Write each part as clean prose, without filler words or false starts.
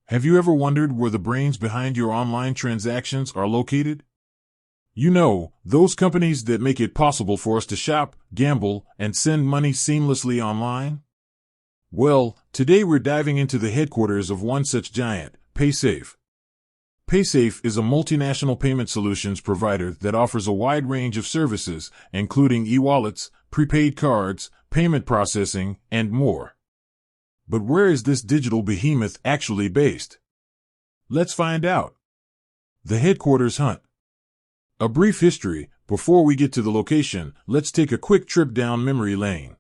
Have you ever wondered where the brains behind your online transactions are located? You know, those companies that make it possible for us to shop, gamble, and send money seamlessly online? Well, today we're diving into the headquarters of one such giant, Paysafe. Paysafe is a multinational payment solutions provider that offers a wide range of services, including e-wallets, prepaid cards, payment processing, and more. But where is this digital behemoth actually based? Let's find out. The headquarters hunt. A brief history. Before we get to the location, let's take a quick trip down memory lane.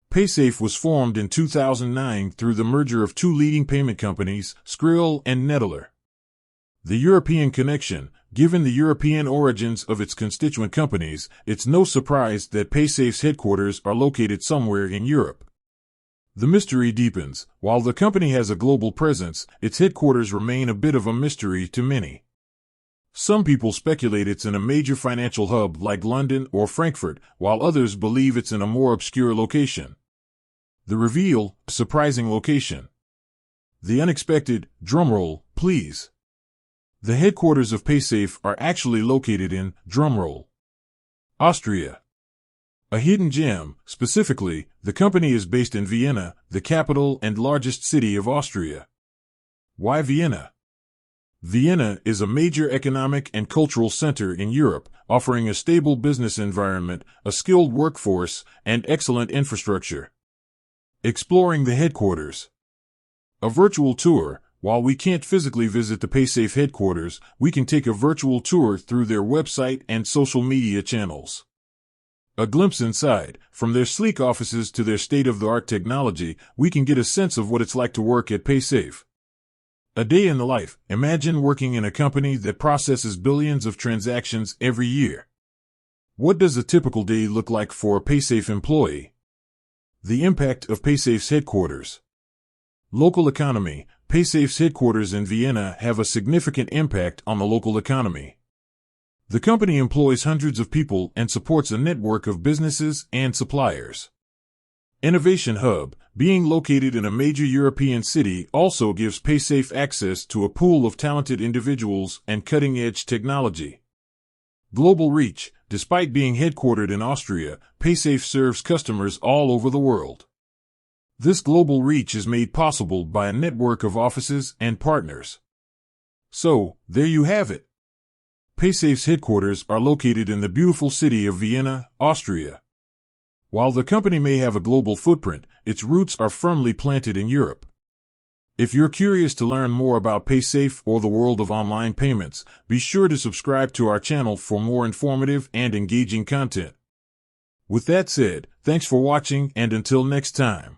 Paysafe was formed in 2009 through the merger of two leading payment companies, Skrill and Nettler. The European connection. Given the European origins of its constituent companies, it's no surprise that Paysafe's headquarters are located somewhere in Europe. The mystery deepens. While the company has a global presence, its headquarters remain a bit of a mystery to many. Some people speculate it's in a major financial hub like London or Frankfurt, while others believe it's in a more obscure location. The reveal, surprising location. The unexpected, drumroll, please. The headquarters of Paysafe are actually located in, drumroll, Austria. A hidden gem. Specifically, the company is based in Vienna, the capital and largest city of Austria. Why Vienna? Vienna is a major economic and cultural center in Europe, offering a stable business environment, a skilled workforce, and excellent infrastructure. Exploring the headquarters. A virtual tour. While we can't physically visit the Paysafe headquarters, we can take a virtual tour through their website and social media channels. A glimpse inside. From their sleek offices to their state-of-the-art technology, we can get a sense of what it's like to work at Paysafe. A day in the life. Imagine working in a company that processes billions of transactions every year. What does a typical day look like for a Paysafe employee? The impact of Paysafe's headquarters. Local economy. Paysafe's headquarters in Vienna have a significant impact on the local economy. The company employs hundreds of people and supports a network of businesses and suppliers. Innovation hub. Being located in a major European city also gives Paysafe access to a pool of talented individuals and cutting-edge technology. Global reach. Despite being headquartered in Austria, Paysafe serves customers all over the world. This global reach is made possible by a network of offices and partners. So, there you have it. Paysafe's headquarters are located in the beautiful city of Vienna, Austria. While the company may have a global footprint, its roots are firmly planted in Europe. If you're curious to learn more about Paysafe or the world of online payments, be sure to subscribe to our channel for more informative and engaging content. With that said, thanks for watching, and until next time.